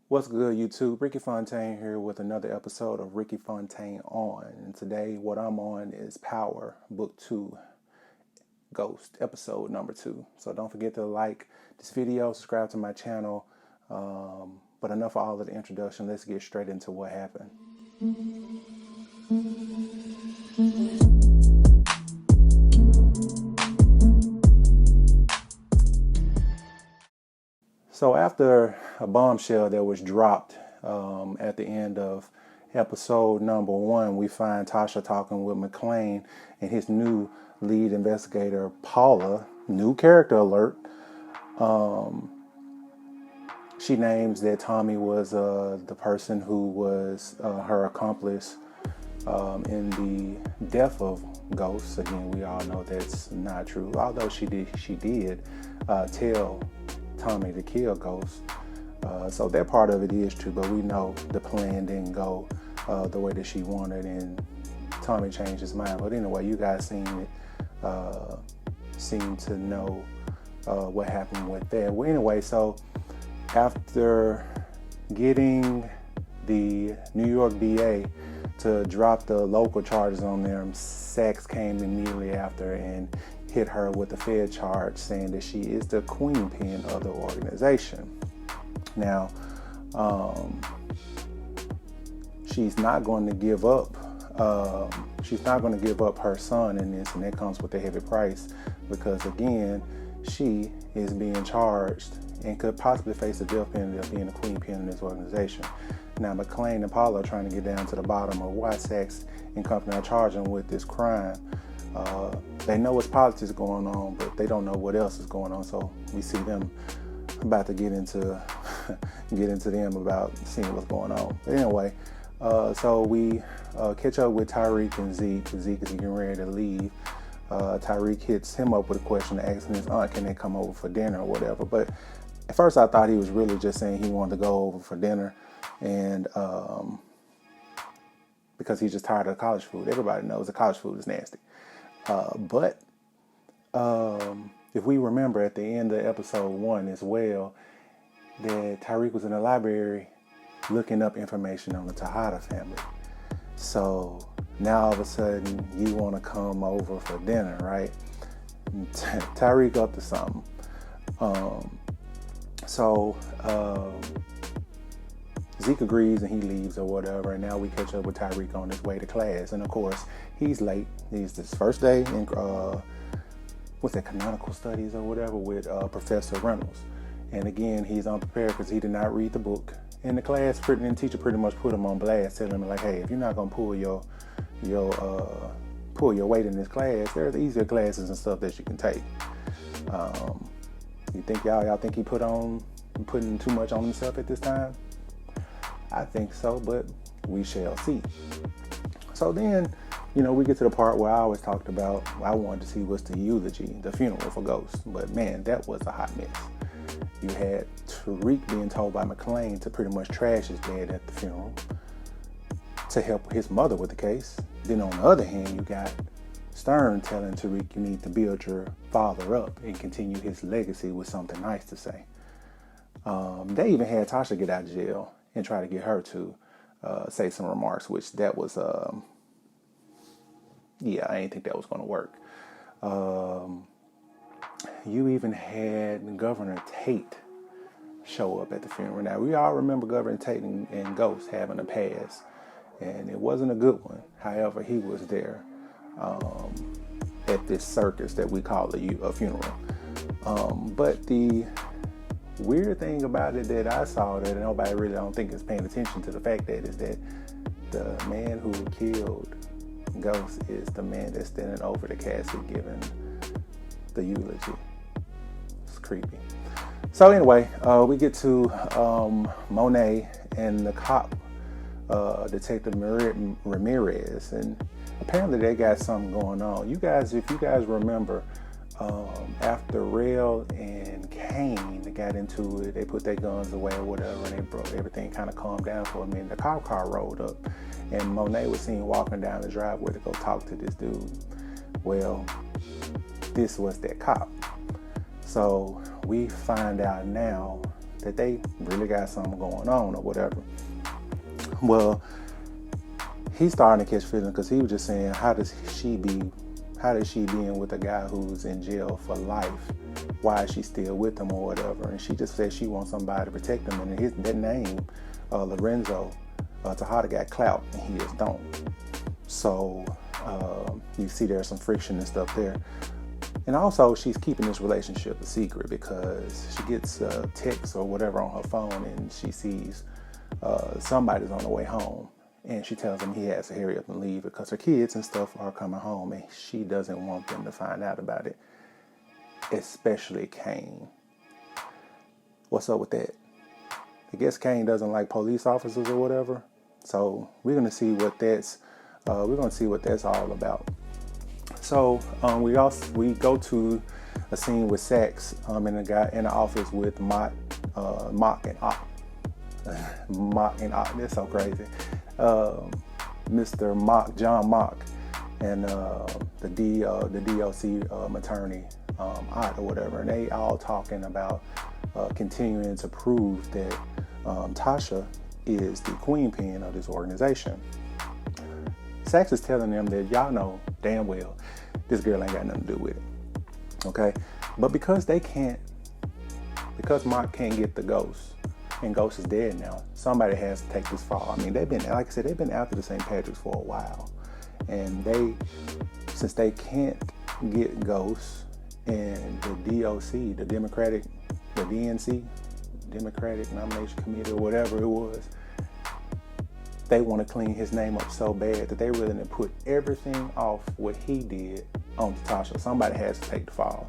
What's good, YouTube? Ricky Fontaine here with another episode of Ricky Fontaine On. And today, what I'm on is Power, Book 2, Ghost, episode number 2. So don't forget to like this video, subscribe to my channel. But enough of all of the introduction. Let's get straight into what happened. So after a bombshell that was dropped at the end of episode number 1, we find Tasha talking with McClane and his new lead investigator, Paula. New character alert. She names that Tommy was the person who was her accomplice in the death of Ghost. Again, we all know that's not true. Although she did tell Tommy to kill Ghost. So that part of it is true, but we know the plan didn't go the way that she wanted, and Tommy changed his mind. But anyway, you guys seem to know what happened with that. Well, anyway, so after getting the New York DA to drop the local charges on them, Sachs came immediately after and hit her with a Fed charge, saying that she is the queen pin of the organization. Now, she's not going to give up. She's not going to give up her son in this, and that comes with a heavy price, because again, she is being charged and could possibly face the death penalty of being a queen pin in this organization. Now, McClane and Paula are trying to get down to the bottom of why Sachs and company are charging with this crime. They know it's politics going on, but they don't know what else is going on. So we see them about to get into them about seeing what's going on. But anyway, so we catch up with Tyreek and Zeke. Zeke is getting ready to leave. Tyreek hits him up with a question, asking his aunt, can they come over for dinner or whatever. But at first I thought he was really just saying he wanted to go over for dinner, and because he's just tired of college food. Everybody knows the college food is nasty. But if we remember at the end of episode 1 as well, that Tyreek was in the library looking up information on the Tejada family. So now all of a sudden you want to come over for dinner, right? Tyreek up to something. So Zeke agrees and he leaves or whatever, and now we catch up with Tyreek on his way to class. And of course, he's late. He's his first day in what's that, canonical studies or whatever, with Professor Reynolds. And again, he's unprepared because he did not read the book. And the teacher pretty much put him on blast, telling him like, hey, if you're not gonna pull your weight in this class, there's easier classes and stuff that you can take. You think y'all think he putting too much on himself at this time? I think so, but we shall see. So then, we get to the part where I always talked about, I wanted to see what's the eulogy, the funeral for Ghost. But man, that was a hot mess. You had Tariq being told by McClane to pretty much trash his dad at the funeral to help his mother with the case. Then on the other hand, you got Stern telling Tariq you need to build your father up and continue his legacy with something nice to say. They even had Tasha get out of jail and try to get her to say some remarks, which that was, I didn't think that was going to work. You even had Governor Tate show up at the funeral. Now, we all remember Governor Tate and Ghost having a past, and it wasn't a good one. However, he was there at this circus that we call a funeral. But the weird thing about it that I saw that nobody really don't think is paying attention to the fact that is that the man who killed Ghost is the man that's standing over the casket giving the eulogy. It's creepy. So anyway, we get to Monet and the cop, Detective Ramirez, and apparently they got something going on. If you guys remember, after Rail and Kane got into it, they put their guns away or whatever, and everything kind of calmed down for a minute. The cop car rolled up, and Monet was seen walking down the driveway to go talk to this dude. Well, this was that cop. So we find out now that they really got something going on or whatever. Well, he's starting to catch feelings because he was just saying, how does she being with a guy who's in jail for life? Why is she still with him or whatever? And she just says she wants somebody to protect him. And that name, Lorenzo Tejada, got clout and he just don't. So you see there's some friction and stuff there. And also she's keeping this relationship a secret because she gets texts or whatever on her phone and she sees somebody's on the way home. And she tells him he has to hurry up and leave because her kids and stuff are coming home and she doesn't want them to find out about it, especially Kane. What's up with that? I guess Kane doesn't like police officers or whatever. So we're gonna see what that's all about. So we go to a scene with Sax and a guy in the office with Mock and Ock. Mock and Ock, that's so crazy. Mr. Mock, John Mock, and the DOC attorney, Ott or whatever, and they all talking about continuing to prove that Tasha is the queen pin of this organization. Sax is telling them that y'all know damn well this girl ain't got nothing to do with it. Okay? But because Mock can't get the ghost, and Ghost is dead now, somebody has to take this fall. I mean, they've been after the St. Patrick's for a while. And since they can't get Ghost, and the DOC, the DNC, Democratic Nomination Committee or whatever it was, they want to clean his name up so bad that they willing to put everything off what he did on Tasha. Somebody has to take the fall.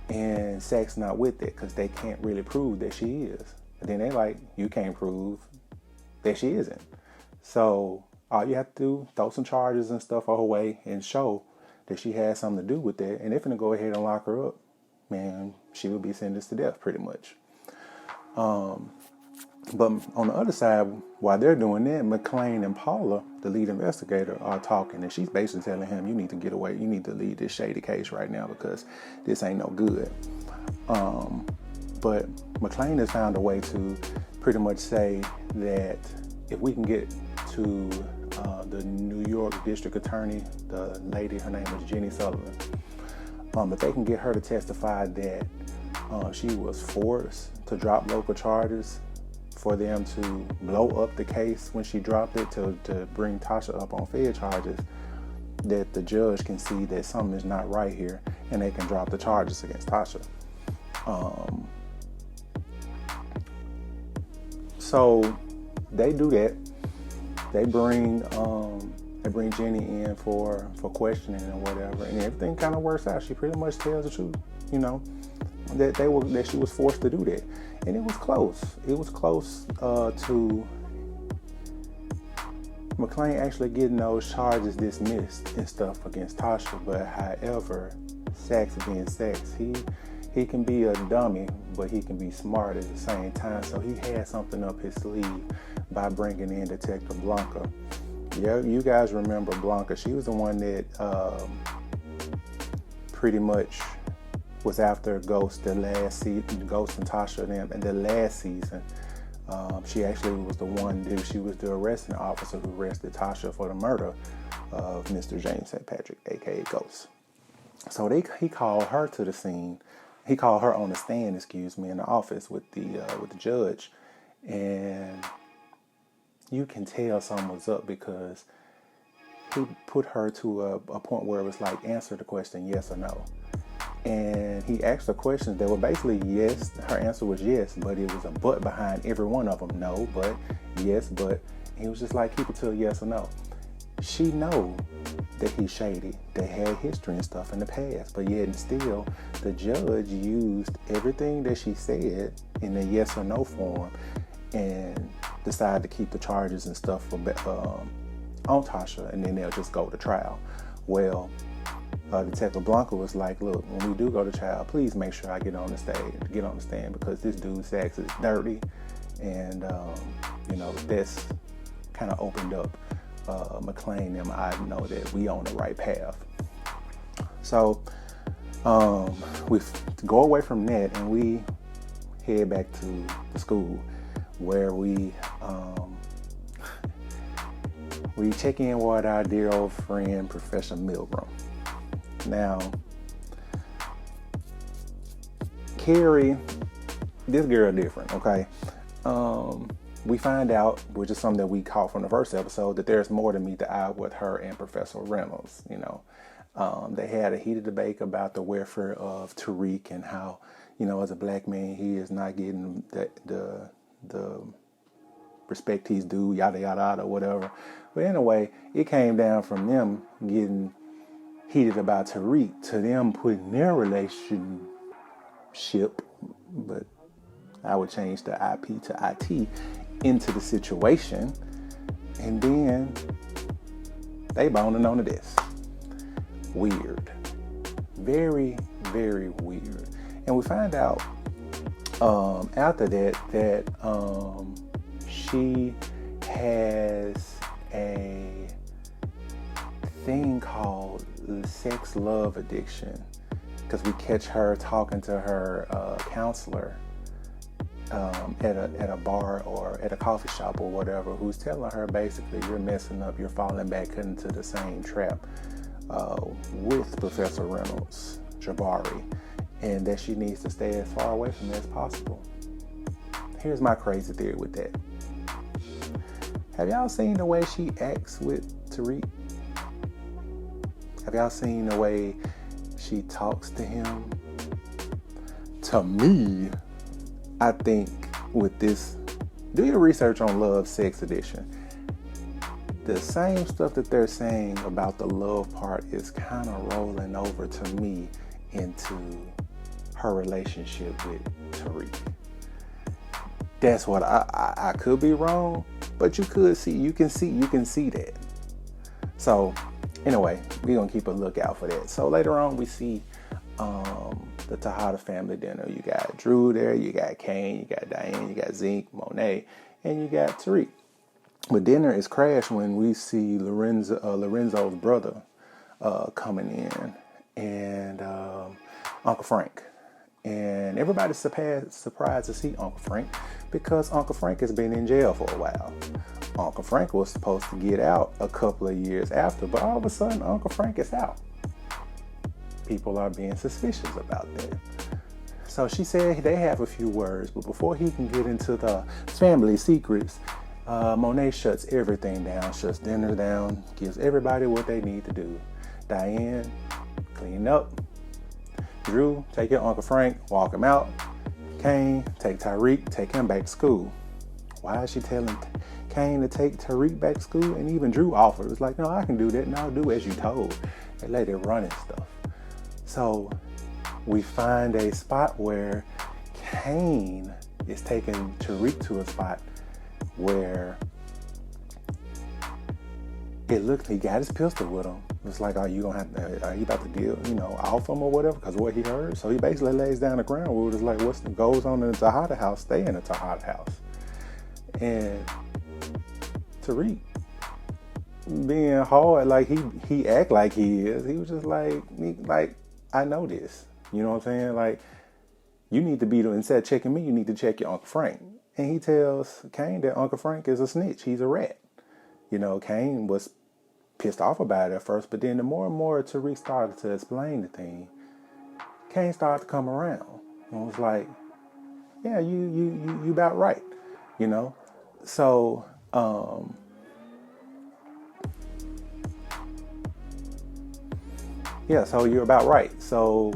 And Sax not with it because they can't really prove that she is. And then they like, you can't prove that she isn't. So all you have to do, throw some charges and stuff her way and show that she has something to do with that. And they're gonna go ahead and lock her up, man, she would be sentenced to death pretty much. But on the other side, while they're doing that, McClain and Paula, the lead investigator, are talking, and she's basically telling him, you need to get away. You need to leave this shady case right now because this ain't no good. But McClain has found a way to pretty much say that if we can get to the New York District Attorney, the lady, her name is Jenny Sullivan, if they can get her to testify that she was forced to drop local charges for them to blow up the case when she dropped it to bring Tasha up on Fed charges, that the judge can see that something is not right here and they can drop the charges against Tasha. So they do that. They bring Jenny in for questioning and whatever, and everything kind of works out. She pretty much tells the truth, you know, that she was forced to do that. And it was close. It was close to McClain actually getting those charges dismissed and stuff against Tasha. But however, Sax being Sax, he can be a dummy, but he can be smart at the same time. So he had something up his sleeve by bringing in Detective Blanca. Yeah, you guys remember Blanca. She was the one that pretty much was after Ghost the last season, Ghost and Tasha and the last season. She actually was the one she was the arresting officer who arrested Tasha for the murder of Mr. James St. Patrick, aka Ghost. So he called her to the scene. He called her on the stand, in the office with the judge, and you can tell something was up because he put her to a point where it was like, answer the question yes or no. And he asked her questions that were basically yes. Her answer was yes, but it was a but behind every one of them. No, but, yes, but. He was just like, keep it to a yes or no. She know that he's shady. They had history and stuff in the past, but yet and still, the judge used everything that she said in the yes or no form and decided to keep the charges and stuff on Tasha, and then they'll just go to trial. Well, Detective Blanca was like, look, when we do go to trial, please make sure I get on the stand because this dude Sax is dirty, and that's kind of opened up McClain and I know that we on the right path. So we go away from that, and head back to the school where we check in with our dear old friend, Professor Milgram. Now, Carrie, this girl different, okay? We find out, which is something that we caught from the first episode, that there's more to meet the eye with her and Professor Reynolds. They had a heated debate about the welfare of Tariq and how, as a black man, he is not getting the respect he's due, yada, yada, yada, whatever. But anyway, it came down from them getting heated about Tariq to them putting their relationship, but I would change the IP to IT, into the situation. And then they boning on to this. Weird. Very, very weird. And we find out after that she has a thing called sex love addiction, because we catch her talking to her counselor at a bar or at a coffee shop or whatever, who's telling her basically, you're messing up, you're falling back into the same trap with Professor Reynolds, Jabari, and that she needs to stay as far away from it as possible. Here's my crazy theory with that. Have y'all seen the way she acts with Tariq? Have y'all seen the way she talks to him? To me, I think with this, do your research on Love, Sex Addiction. The same stuff that they're saying about the love part is kind of rolling over to me into her relationship with Tariq. That's what I could be wrong, but you can see that. So anyway, we're gonna keep a lookout for that. So later on we see the Tejada family dinner. You got Drew there, you got Kane, you got Diane, you got Zeke, Monet, and you got Tariq. But dinner is crashed when we see Lorenzo's brother coming in, and Uncle Frank. And everybody's surprised to see Uncle Frank, because Uncle Frank has been in jail for a while. Uncle Frank was supposed to get out a couple of years after, but all of a sudden Uncle Frank is out. People are being suspicious about that. So she said they have a few words, but before he can get into the family secrets, Monet shuts everything down, shuts dinner down, gives everybody what they need to do. Diane, clean up. Drew, take your Uncle Frank, walk him out. Kane, take Tariq, take him back to school. Why is she telling Kane to take Tariq back to school? And even Drew offered. It's like, no, I can do that, and I'll do as you told. They let it run and stuff. So we find a spot where Kane is taking Tariq to a spot where it looked, he got his pistol with him. It's like, are you about to deal, off him or whatever? Because what he heard. So he basically lays down the ground rule. It's like, what goes on in the Tejada house, stay in the Tejada house. And Tariq, being hard, like he act like he is. He was just like, I know this. You know what I'm saying? Like, you need to be, instead of checking me, you need to check your Uncle Frank. And he tells Kane that Uncle Frank is a snitch. He's a rat. Kane was pissed off about it at first, but then the more and more Tariq started to explain the thing, Kane started to come around and was like, yeah, you about right, So so you're about right. So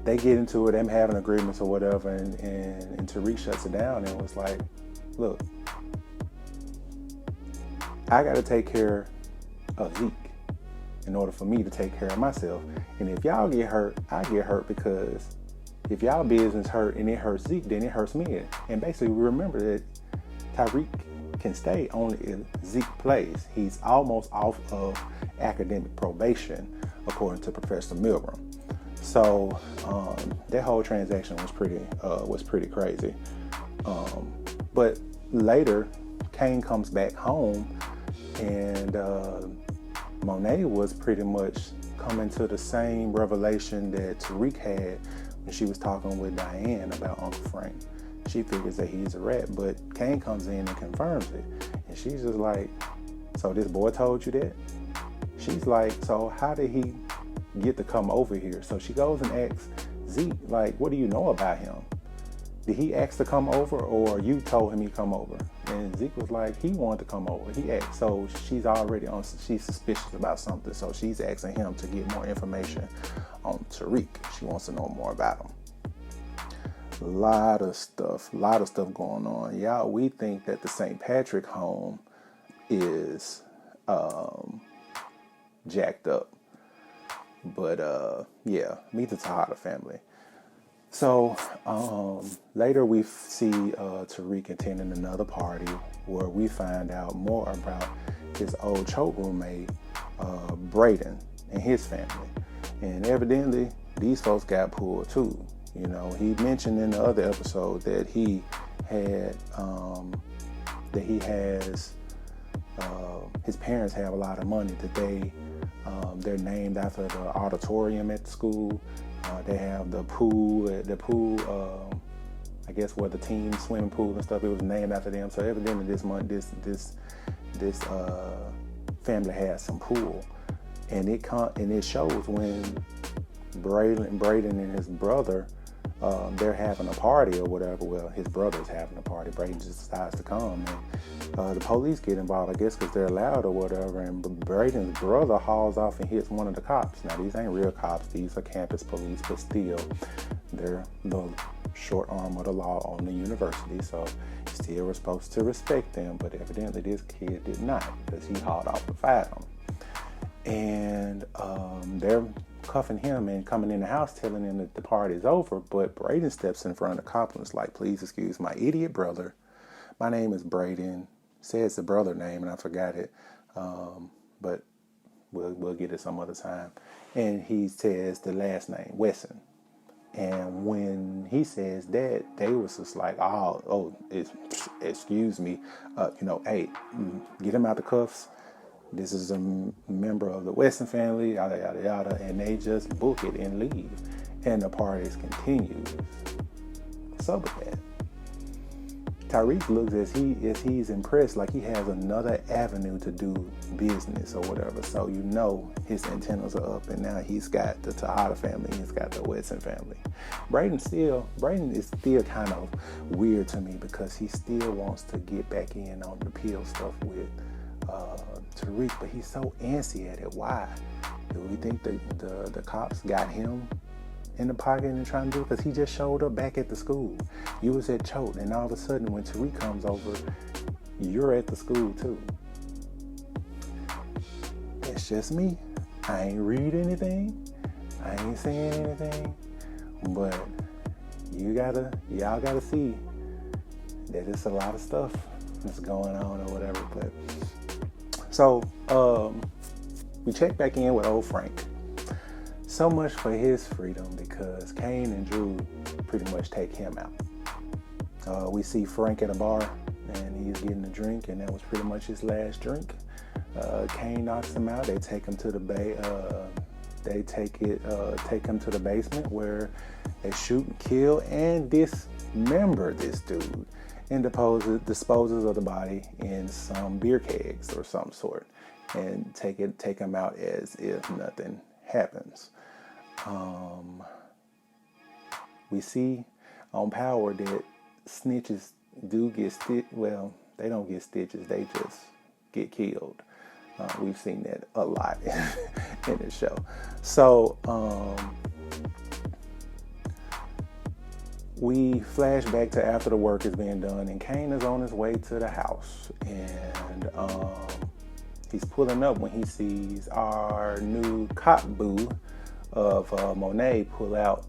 they get into it, them having agreements or whatever, and Tariq shuts it down and was like, look, I got to take care of Zeke in order for me to take care of myself. And if y'all get hurt, I get hurt, because if y'all business hurt and it hurts Zeke, then it hurts me. And basically, we remember that Tariq can stay only if Zeke plays. He's almost off of academic probation, according to Professor Milgram. So that whole transaction was pretty crazy. But later, Kane comes back home, and Monet was pretty much coming to the same revelation that Tariq had And she was talking with Diane about Uncle Frank. She figures that he's a rat, but Kane comes in and confirms it. And she's just like, so this boy told you that? She's like, so how did he get to come over here? So she goes and asks Zeke, like, what do you know about him? Did he ask to come over, or you told him he'd come over? And Zeke was like, he wanted to come over. He asked. So she's already she's suspicious about something. So she's asking him to get more information on Tariq. She wants to know more about him. A lot of stuff going on. Y'all, we think that the St. Patrick home is jacked up. But yeah, meet the Tejada family. So later we see Tariq attending another party where we find out more about his old Choate roommate, Braden, and his family. And evidently, these folks got pulled too. You know, he mentioned in the other episode that he had, his parents have a lot of money, that they're named after the auditorium at the school. They have the pool, I guess where the team swimming pool and stuff, it was named after them. So evidently this family has some pool. And it shows when Braden and his brother, they're having a party or whatever. Well, his brother's having a party. Braden just decides to come, and the police get involved, I guess, because they're loud or whatever. And Braden's brother hauls off and hits one of the cops. Now, these ain't real cops. These are campus police, but still, they're the short arm of the law on the university. So, still we're supposed to respect them. But evidently, this kid did not, because he hauled off to fight them. And they're cuffing him and coming in the house telling him that the party's over. But Braden steps in front of the cop and is like, please excuse my idiot brother. My name is Braden. Says the brother name and I forgot it. But we'll get it some other time. And he says the last name, Wesson. And when he says that, they was just like, excuse me. Hey, get him out the cuffs. This is a member of the Wesson family, yada, yada, yada. And they just book it and leave. And the parties continue. What's up with that? Tariq looks as he's impressed, like he has another avenue to do business or whatever. So you know his antennas are up, and now he's got the Tejada family, he's got the Wesson family. Braden is still kind of weird to me because he still wants to get back in on the pill stuff with Tariq, but he's so antsy at it. Why? Do we think the cops got him in the pocket and trying to do it? Because he just showed up back at the school. You was at Choate, and all of a sudden when Tariq comes over, you're at the school too. It's just me. I ain't read anything. I ain't saying anything. But y'all gotta see that it's a lot of stuff that's going on or whatever. But so we check back in with old Frank. So much for his freedom, because Kane and Drew pretty much take him out. We see Frank at a bar and he's getting a drink, and that was pretty much his last drink. Kane knocks him out. They take him to the take him to the basement where they shoot and kill and dismember this dude and disposes of the body in some beer kegs or some sort, and take him out as if nothing happens. We see on Power that snitches do get well, they don't get stitches, they just get killed. We've seen that a lot in the show. So we flash back to after the work is being done, and Kane is on his way to the house, and he's pulling up when he sees our new cop boo of Monet pull up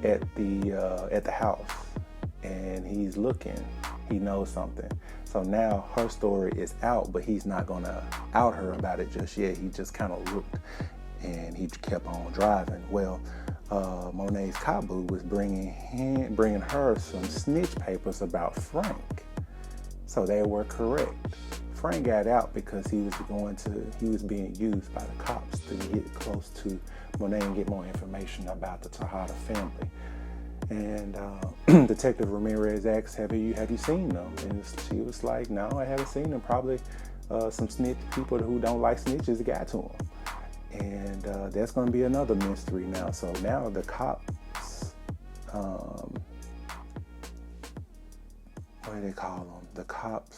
at the house, and he's looking. He knows something. So now her story is out, but he's not gonna out her about it just yet. He just kind of looked, and he kept on driving. Well, Monet's cop boo was bringing her some snitch papers about Frank. So they were correct. Frank got out because he was being used by the cops to get close to Monet and get more information about the Tejada family. And Detective Ramirez asked, have you seen them? And she was like, no, I haven't seen them. Probably some snitch people who don't like snitches got to them. And that's going to be another mystery now. So now the cops, what do they call them? The cop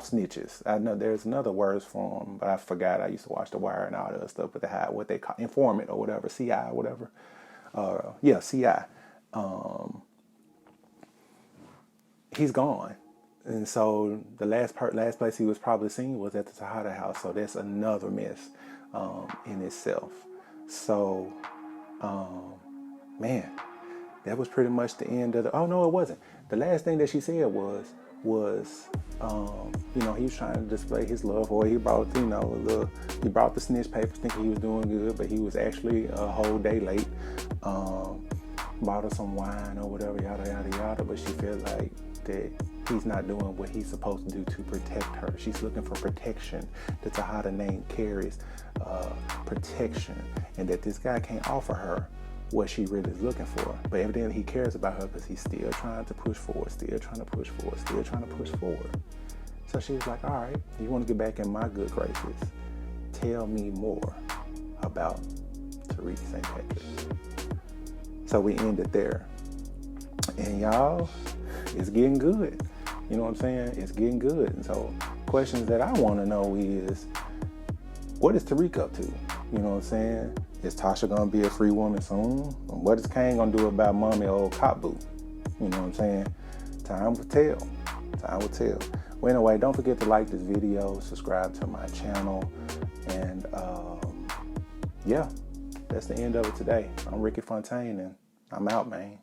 snitches. I know there's another words for them, but I forgot. I used to watch The Wire and all that other stuff, but what they call informant or whatever, CI or whatever. CI. He's gone. And so the last place he was probably seen was at the Tejada house. So that's another mess in itself. So, man, that was pretty much the end of oh, no, it wasn't. The last thing that she said was he was trying to display his love for her. He brought, he brought the snitch papers thinking he was doing good, but he was actually a whole day late. Bought her some wine or whatever, yada, yada, yada, but she felt like that he's not doing what he's supposed to do to protect her. She's looking for protection. The Tejada name carries protection, and that this guy can't offer her what she really is looking for. But evidently he cares about her because he's still trying to push forward, still trying to push forward. So she was like, all right, you want to get back in my good graces? Tell me more about Tariq St. Patrick. So we ended there. And y'all, it's getting good. You know what I'm saying? It's getting good. And so questions that I want to know is, what is Tariq up to? You know what I'm saying? Is Tasha going to be a free woman soon? What is Kane going to do about mommy old cop boo? You know what I'm saying? Time will tell. Well, anyway, don't forget to like this video, subscribe to my channel, and yeah, that's the end of it today. I'm Ricky Fontaine, and I'm out, man.